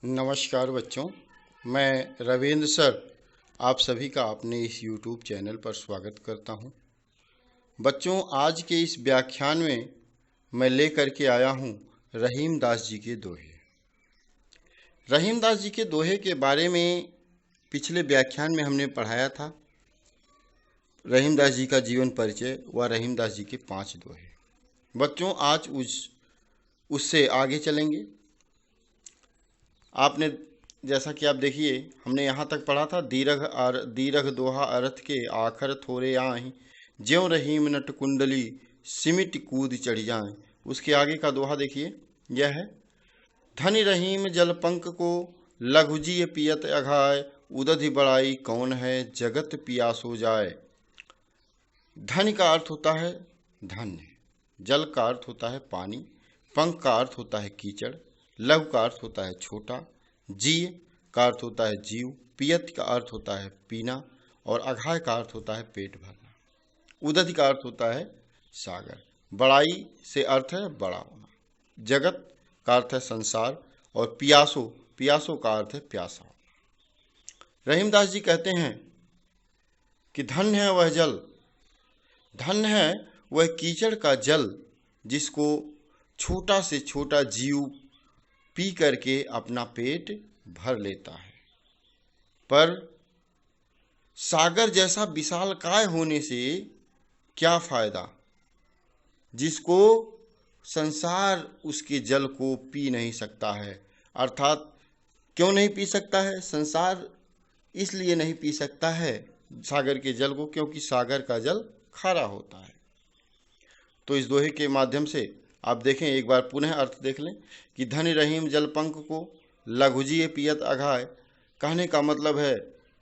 नमस्कार बच्चों, मैं रविंद्र सर आप सभी का अपने इस YouTube चैनल पर स्वागत करता हूं। बच्चों, आज के इस व्याख्यान में मैं लेकर के आया हूं रहीम दास जी के दोहे। रहीम दास जी के दोहे के बारे में पिछले व्याख्यान में हमने पढ़ाया था। रहीम दास जी का जीवन परिचय व रहीम दास जी के 5 दोहे। बच्चों, आज उससे आगे चलेंगे। आपने जैसा कि आप देखिए, हमने यहाँ तक पढ़ा था, दीरघ दोहा अर्थ के आखर थोरे आहीं, ज्यों रहीम नट कुंडली सिमिट कूद चढ़ जाएं। उसके आगे का दोहा देखिए, यह है, धनि रहीम जलपंक को लघुजी पियत अघाय, उदधि बड़ाई कौन है जगत पियासो जाए। धन का अर्थ होता है धन्य, जल का अर्थ होता है पानी, पंख का अर्थ होता है कीचड़, लघु का अर्थ होता है छोटा, जीय का अर्थ होता है जीव, पियत का अर्थ होता है पीना और अघाय का अर्थ होता है पेट भरना। उदधि का अर्थ होता है सागर। बड़ाई से अर्थ है बड़ा होना। जगत का अर्थ है संसार और पियासो का अर्थ है प्यासा होना। रहीमदास जी कहते हैं कि धन्य है वह जल, धन्य है वह कीचड़ का जल जिसको छोटा से छोटा जीव पी करके अपना पेट भर लेता है। पर सागर जैसा विशालकाय होने से क्या फायदा, जिसको संसार उसके जल को पी नहीं सकता है। अर्थात क्यों नहीं पी सकता है संसार? इसलिए नहीं पी सकता है सागर के जल को, क्योंकि सागर का जल खारा होता है। तो इस दोहे के माध्यम से आप देखें, एक बार पुनः अर्थ देख लें कि धनि रहीम जलपंक को लघुजिए पियत अघाय। कहने का मतलब है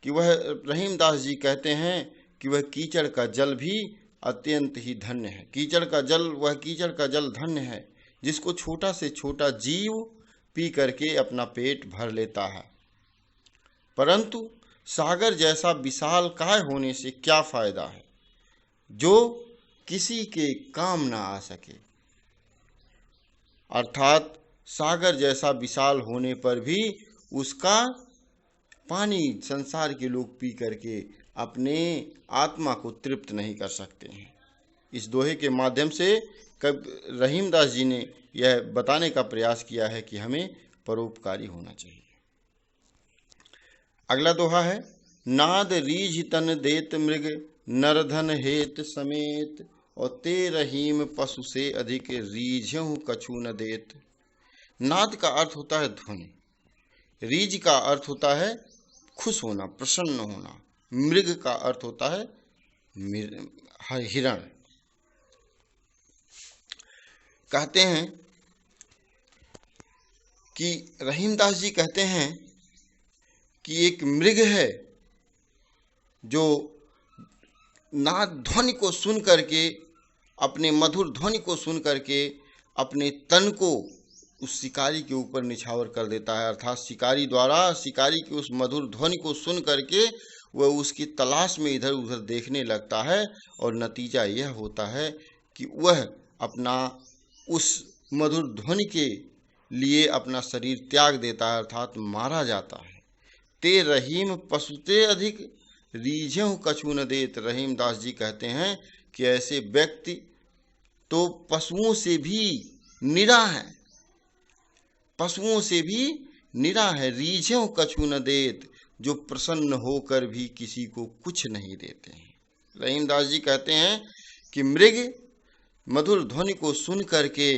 कि वह रहीम दास जी कहते हैं कि वह कीचड़ का जल भी अत्यंत ही धन्य है। वह कीचड़ का जल धन्य है जिसको छोटा से छोटा जीव पी करके अपना पेट भर लेता है। परंतु सागर जैसा विशालकाय होने से क्या फायदा है जो किसी के काम ना आ सके। अर्थात सागर जैसा विशाल होने पर भी उसका पानी संसार के लोग पी करके अपने आत्मा को तृप्त नहीं कर सकते हैं। इस दोहे के माध्यम से रहीम दास जी ने यह बताने का प्रयास किया है कि हमें परोपकारी होना चाहिए। अगला दोहा है, नाद रीझ तन देत मृग नरधन हेत समेत, और ते रहीम पशु से अधिक रीझ्यों कछु न देत। नाद का अर्थ होता है ध्वनि, रीझ का अर्थ होता है खुश होना, प्रसन्न होना, मृग का अर्थ होता है हिरण। कहते हैं कि रहीमदास जी कहते हैं कि एक मृग है जो नाद ध्वनि को सुन करके, अपने मधुर ध्वनि को सुन करके अपने तन को उस शिकारी के ऊपर निछावर कर देता है। अर्थात शिकारी की उस मधुर ध्वनि को सुन करके वह उसकी तलाश में इधर उधर देखने लगता है और नतीजा यह होता है कि वह अपना उस मधुर ध्वनि के लिए अपना शरीर त्याग देता है, अर्थात मारा जाता है। ते रहीम पशुते अधिक रीझ्यों कछु न देत। रहीम दास जी कहते हैं कि ऐसे व्यक्ति तो पशुओं से भी निरा है, पशुओं से भी निरा है। रीझ्यों कछु न देत, जो प्रसन्न होकर भी किसी को कुछ नहीं देते हैं। रहीम दास जी कहते हैं कि मृग मधुर ध्वनि को सुन करके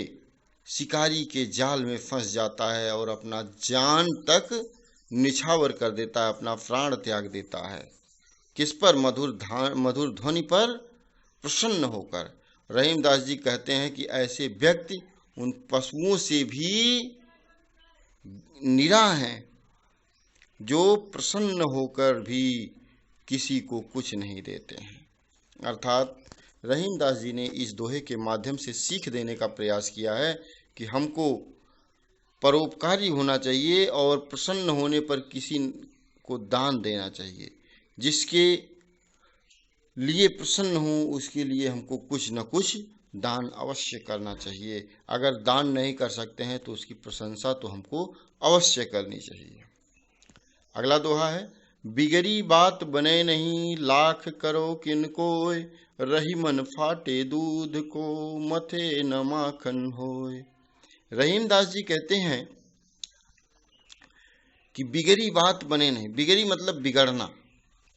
शिकारी के जाल में फंस जाता है और अपना जान तक निछावर कर देता है, अपना प्राण त्याग देता है। किस पर? मधुर ध्वनि पर प्रसन्न होकर। रहीम दास जी कहते हैं कि ऐसे व्यक्ति उन पशुओं से भी निरा हैं जो प्रसन्न होकर भी किसी को कुछ नहीं देते हैं। अर्थात रहीम दास जी ने इस दोहे के माध्यम से सीख देने का प्रयास किया है कि हमको परोपकारी होना चाहिए और प्रसन्न होने पर किसी को दान देना चाहिए। जिसके लिए प्रसन्न हो उसके लिए हमको कुछ न कुछ दान अवश्य करना चाहिए। अगर दान नहीं कर सकते हैं तो उसकी प्रशंसा तो हमको अवश्य करनी चाहिए। अगला दोहा है, बिगड़ी बात बने नहीं, लाख करो किन कोय, रही मन फाटे दूध को, मथे न माखन होय। रहीमदास जी कहते हैं कि बिगड़ी बात बने नहीं। बिगड़ी मतलब बिगड़ना,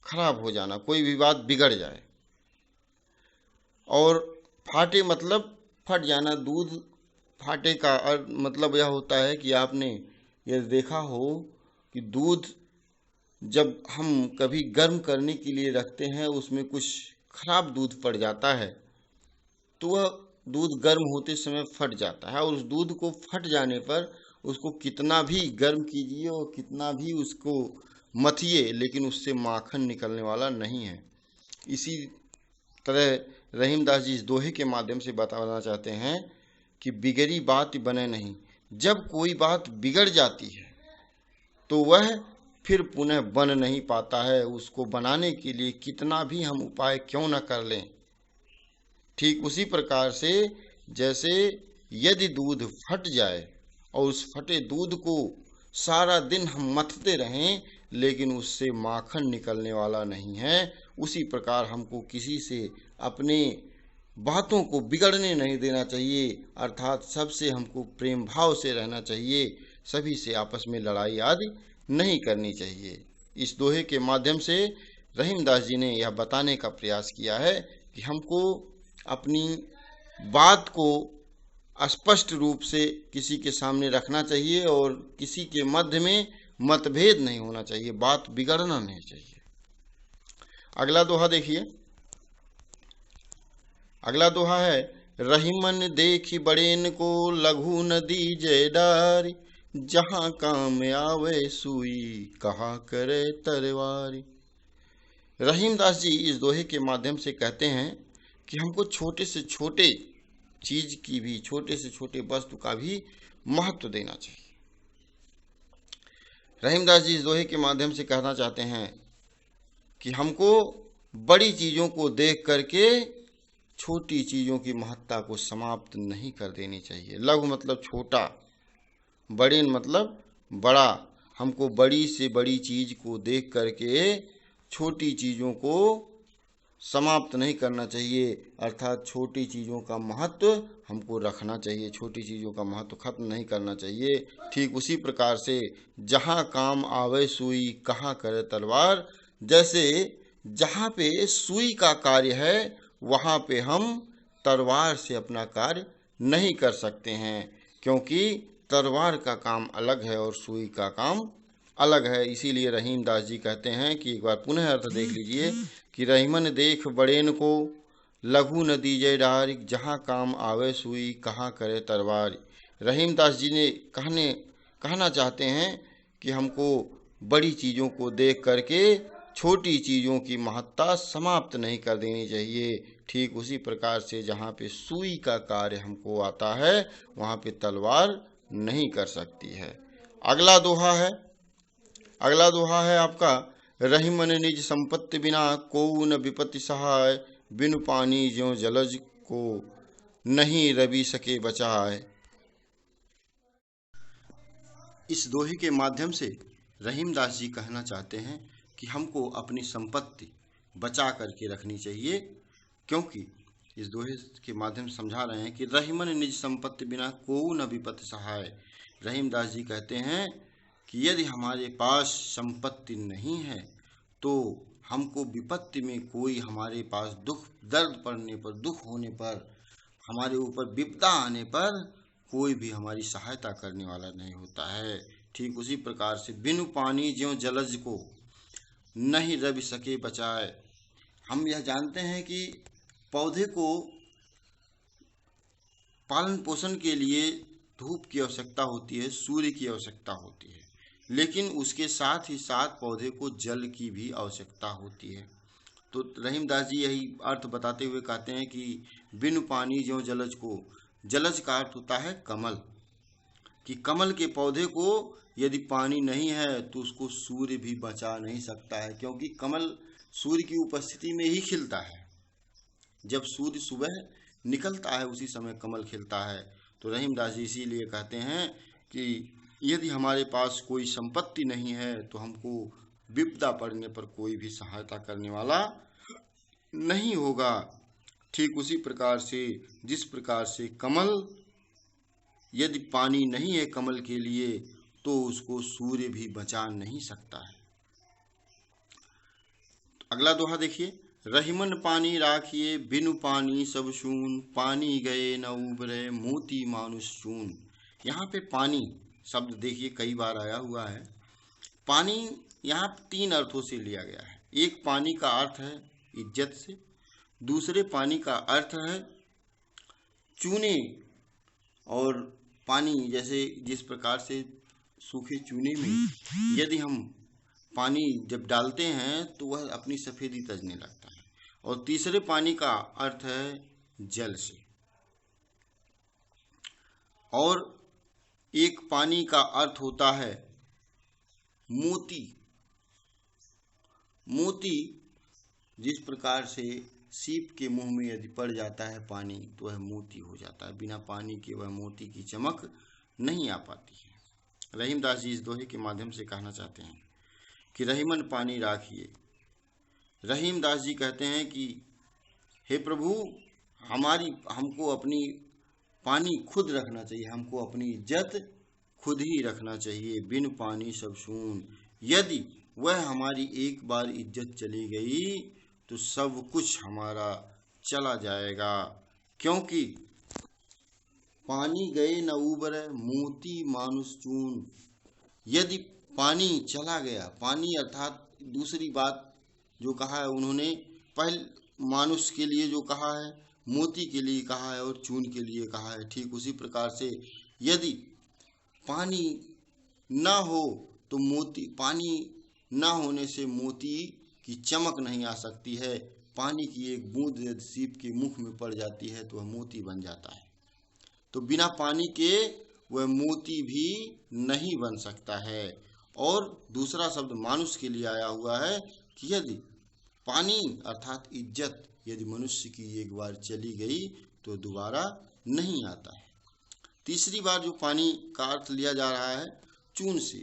खराब हो जाना, कोई भी बात बिगड़ जाए। और फाटे मतलब फट जाना। दूध फाटे का मतलब यह होता है कि आपने यह देखा हो कि दूध जब हम कभी गर्म करने के लिए रखते हैं, उसमें कुछ खराब दूध पड़ जाता है तो वह दूध गर्म होते समय फट जाता है। और उस दूध को फट जाने पर उसको कितना भी गर्म कीजिए और कितना भी उसको मथिए, लेकिन उससे माखन निकलने वाला नहीं है। इसी तरह रहीमदास जी इस दोहे के माध्यम से बताना चाहते हैं कि बिगड़ी बात बने नहीं। जब कोई बात बिगड़ जाती है तो वह फिर पुनः बन नहीं पाता है। उसको बनाने के लिए कितना भी हम उपाय क्यों न कर लें। ठीक उसी प्रकार से जैसे यदि दूध फट जाए और उस फटे दूध को सारा दिन हम मथते रहें लेकिन उससे माखन निकलने वाला नहीं है, उसी प्रकार हमको किसी से अपने बातों को बिगड़ने नहीं देना चाहिए। अर्थात सबसे हमको प्रेम भाव से रहना चाहिए, सभी से आपस में लड़ाई आदि नहीं करनी चाहिए। इस दोहे के माध्यम से रहीमदास जी ने यह बताने का प्रयास किया है कि हमको अपनी बात को स्पष्ट रूप से किसी के सामने रखना चाहिए और किसी के मध्य में मतभेद नहीं होना चाहिए, बात बिगड़ना नहीं चाहिए। अगला दोहा देखिए। अगला दोहा है, रहीमन देखी बड़ेन को, लघु न दीजे डारी, जहां काम आवे सुई, कहा करे तरवारी। रहीमदास जी इस दोहे के माध्यम से कहते हैं कि हमको छोटे से छोटे चीज की भी, छोटे से छोटे वस्तु का भी महत्व देना चाहिए। रहीमदास जी इस दोहे के माध्यम से कहना चाहते हैं कि हमको बड़ी चीजों को देख करके छोटी चीजों की महत्ता को समाप्त नहीं कर देनी चाहिए। लघु मतलब छोटा, बड़े मतलब बड़ा। हमको बड़ी से बड़ी चीज को देख करके छोटी चीजों को समाप्त नहीं करना चाहिए। अर्थात छोटी चीज़ों का महत्व हमको रखना चाहिए, छोटी चीज़ों का महत्व खत्म नहीं करना चाहिए। ठीक उसी प्रकार से जहाँ काम आवे सुई, कहाँ करे तलवार। जैसे जहाँ पे सुई का कार्य है वहाँ पे हम तलवार से अपना कार्य नहीं कर सकते हैं, क्योंकि तलवार का काम अलग है और सुई का काम अलग है। इसीलिए रहीमदास जी कहते हैं कि एक बार पुनः अर्थ देख लीजिए कि रहीमन देख बड़ेन को, लघु न दीजे डारी, जहाँ काम आवे सुई, कहाँ करे तलवार। रहीमदास जी ने कहना चाहते हैं कि हमको बड़ी चीज़ों को देख करके छोटी चीज़ों की महत्ता समाप्त नहीं कर देनी चाहिए। ठीक उसी प्रकार से जहाँ पे सुई का कार्य हमको आता है वहाँ पे तलवार नहीं कर सकती है। अगला दोहा है आपका, रहीमन निज संपत्ति बिना, कोऊ न विपत्ति सहाय, बिनु पानी ज्यों जलज को, नहीं रवि सके बचाए। इस दोहे के माध्यम से रहीमदास जी कहना चाहते हैं कि हमको अपनी संपत्ति बचा करके रखनी चाहिए, क्योंकि इस दोहे के माध्यम से समझा रहे हैं कि रहीमन निज संपत्ति बिना, कोऊ न विपत्ति सहाय। रहीमदास जी कहते हैं कि यदि हमारे पास संपत्ति नहीं है तो हमको विपत्ति में कोई हमारे पास दुख दर्द पड़ने पर, दुख होने पर, हमारे ऊपर विपदा आने पर कोई भी हमारी सहायता करने वाला नहीं होता है। ठीक उसी प्रकार से बिनु पानी ज्यों जलज को, नहीं रवि सके बचाए। हम यह जानते हैं कि पौधे को पालन पोषण के लिए धूप की आवश्यकता होती है, सूर्य की आवश्यकता होती है, लेकिन उसके साथ ही साथ पौधे को जल की भी आवश्यकता होती है। तो रहीमदास जी यही अर्थ बताते हुए कहते हैं कि बिनु पानी ज्यों जलज को। जलज का अर्थ होता है कमल, कि कमल के पौधे को यदि पानी नहीं है तो उसको सूर्य भी बचा नहीं सकता है, क्योंकि कमल सूर्य की उपस्थिति में ही खिलता है। जब सूर्य सुबह निकलता है उसी समय कमल खिलता है। तो रहीमदास जी इसीलिए कहते हैं कि यदि हमारे पास कोई संपत्ति नहीं है तो हमको विपदा पड़ने पर कोई भी सहायता करने वाला नहीं होगा। ठीक उसी प्रकार से जिस प्रकार से कमल, यदि पानी नहीं है कमल के लिए तो उसको सूर्य भी बचा नहीं सकता है। अगला दोहा देखिए, रहीमन पानी राखिए बिनु पानी सब शून, पानी गए न उबरे मोती मानुष चून। यहाँ पे पानी शब्द देखिए कई बार आया हुआ है। पानी यहाँ 3 अर्थों से लिया गया है। एक पानी का अर्थ है इज्जत से, दूसरे पानी का अर्थ है चूने, और पानी जैसे जिस प्रकार से सूखे चूने में यदि हम पानी जब डालते हैं तो वह अपनी सफेदी तजने लगता है। और तीसरे पानी का अर्थ है जल से। और एक पानी का अर्थ होता है मोती। मोती जिस प्रकार से सीप के मुंह में यदि पड़ जाता है पानी तो वह मोती हो जाता है, बिना पानी के वह मोती की चमक नहीं आ पाती है। रहीमदास जी इस दोहे के माध्यम से कहना चाहते हैं कि रहीमन पानी राखिए। रहीमदास जी कहते हैं कि हे प्रभु, हमको अपनी पानी खुद रखना चाहिए, हमको अपनी इज्जत खुद ही रखना चाहिए। बिन पानी सब शून, यदि वह हमारी एक बार इज्जत चली गई तो सब कुछ हमारा चला जाएगा। क्योंकि पानी गए न उबरे मोती मानुष चून। यदि पानी चला गया, पानी अर्थात दूसरी बात जो कहा है उन्होंने, पहले मानुष के लिए जो कहा है, मोती के लिए कहा है और चून के लिए कहा है। ठीक उसी प्रकार से यदि पानी ना हो तो मोती, पानी ना होने से मोती की चमक नहीं आ सकती है। पानी की एक बूंद यदि सीप के मुख में पड़ जाती है तो वह मोती बन जाता है। तो बिना पानी के वह मोती भी नहीं बन सकता है। और दूसरा शब्द मानुष के लिए आया हुआ है कि यदि पानी अर्थात इज्जत यदि मनुष्य की एक बार चली गई तो दोबारा नहीं आता है। तीसरी बार जो पानी का अर्थ लिया जा रहा है चून से,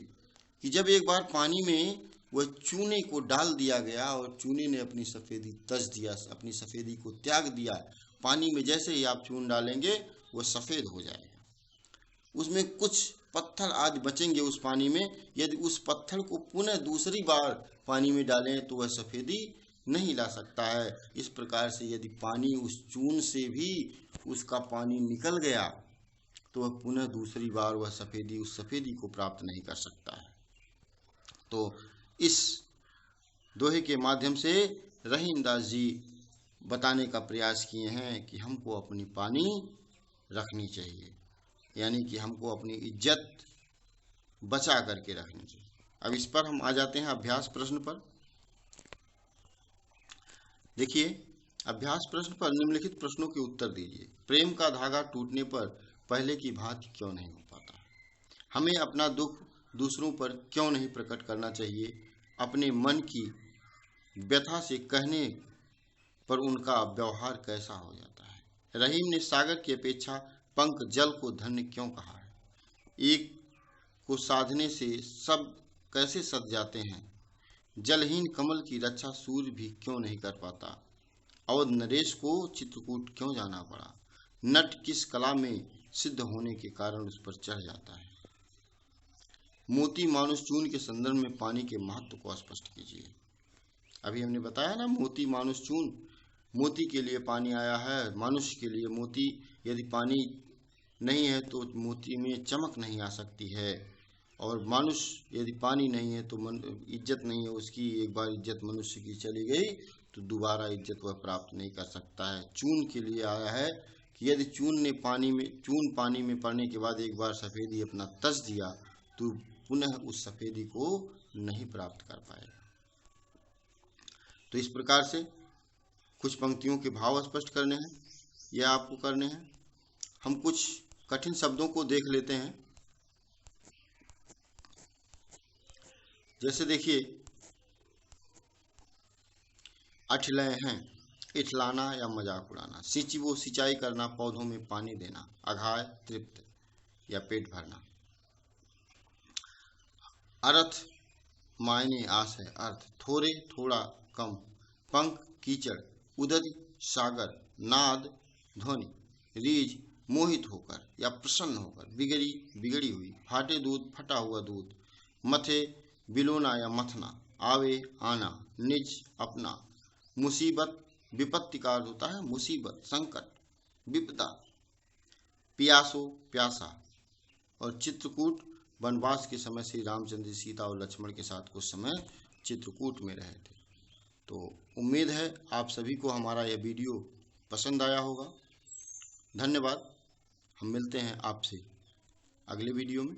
कि जब एक बार पानी में वह चूने को डाल दिया गया और चूने ने अपनी सफ़ेदी तज दिया, अपनी सफ़ेदी को त्याग दिया, पानी में जैसे ही आप चून डालेंगे वह सफ़ेद हो जाएगा। उसमें कुछ पत्थर आदि बचेंगे उस पानी में, यदि उस पत्थर को पुनः दूसरी बार पानी में डालें तो वह सफ़ेदी नहीं ला सकता है। इस प्रकार से यदि पानी उस चून से भी उसका पानी निकल गया तो वह पुनः दूसरी बार वह सफ़ेदी, उस सफ़ेदी को प्राप्त नहीं कर सकता है। तो इस दोहे के माध्यम से रहीमदास जी बताने का प्रयास किए हैं कि हमको अपनी पानी रखनी चाहिए, यानी कि हमको अपनी इज्जत बचा करके रखनी चाहिए। अब इस पर हम आ जाते हैं अभ्यास प्रश्न पर। देखिए, अभ्यास प्रश्न पर निम्नलिखित प्रश्नों के उत्तर दीजिए। प्रेम का धागा टूटने पर पहले की भांति क्यों नहीं हो पाता? हमें अपना दुख दूसरों पर क्यों नहीं प्रकट करना चाहिए? अपने मन की व्यथा से कहने पर उनका व्यवहार कैसा हो जाता है? रहीम ने सागर की अपेक्षा पंख जल को धन्य क्यों कहा है? एक को साधने से सब कैसे सध जाते हैं? जलहीन कमल की रक्षा सूर्य भी क्यों नहीं कर पाता? अवध नरेश को चित्रकूट क्यों जाना पड़ा? नट किस कला में सिद्ध होने के कारण उस पर चढ़ जाता है? मोती मानुष चून के संदर्भ में पानी के महत्व को स्पष्ट कीजिए। अभी हमने बताया ना, मोती मानुष चून, मोती के लिए पानी आया है, मनुष्य के लिए मोती। यदि पानी नहीं है तो मोती में चमक नहीं आ सकती है, और मनुष्य यदि पानी नहीं है तो इज्जत नहीं है उसकी। एक बार इज्जत मनुष्य की चली गई तो दोबारा इज्जत वह प्राप्त नहीं कर सकता है। चून के लिए आया है कि यदि चून पानी में पड़ने के बाद एक बार सफ़ेदी अपना तज दिया तो पुनः उस सफ़ेदी को नहीं प्राप्त कर पाएगा। तो इस प्रकार से कुछ पंक्तियों के भाव स्पष्ट करने हैं, यह आपको करने हैं। हम कुछ कठिन शब्दों को देख लेते हैं। जैसे देखिए, अठलय हैं, इठलाना या मजाक उड़ाना। सिंचिबो सिंचाई करना, पौधों में पानी देना। अघाय तृप्त या पेट भरना। अर्थ मायने आशय अर्थ, थोड़े थोड़ा कम। पंख कीचड़, उदधि सागर, नाद ध्वनि, रीझ मोहित होकर या प्रसन्न होकर, बिगड़ी बिगड़ी हुई, फाटे दूध फटा हुआ दूध, मथे बिलोना या मथना, आवे आना, निज अपना, मुसीबत विपत्ति का अर्थ होता है मुसीबत संकट विपदा, पियासो प्यासा। और चित्रकूट वनवास के समय श्री रामचंद्र जी सीता और लक्ष्मण के साथ कुछ समय चित्रकूट में रहे थे। तो उम्मीद है आप सभी को हमारा यह वीडियो पसंद आया होगा। धन्यवाद। हम मिलते हैं आपसे अगले वीडियो में।